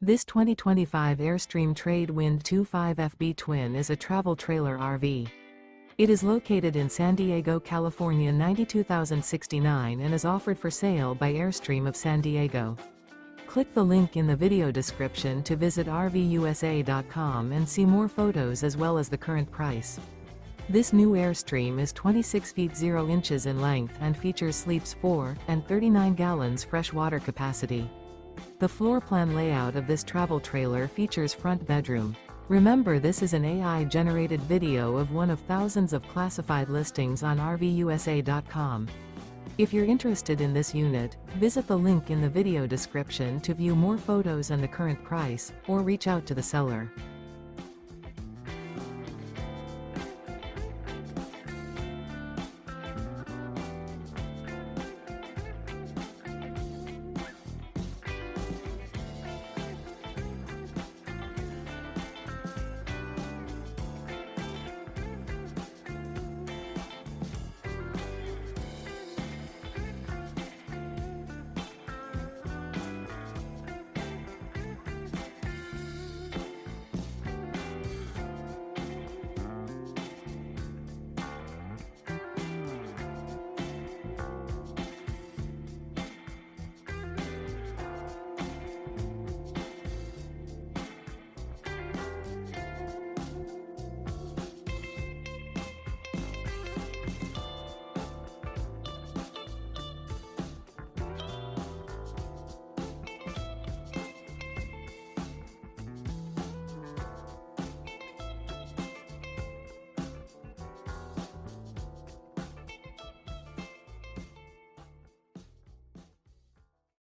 This 2025 Airstream Trade Wind 25FB Twin is a travel trailer RV. It is located in San Diego, California 92069 and is offered for sale by Airstream of San Diego. Click the link in the video description to visit RVUSA.com and see more photos as well as the current price. This new Airstream is 26 feet 0 inches in length and features sleeps 4 and 39 gallons fresh water capacity. The floor plan layout of this travel trailer features front bedroom. Remember, this is an AI-generated video of one of thousands of classified listings on RVUSA.com. If you're interested in this unit, visit the link in the video description to view more photos and the current price, or reach out to the seller.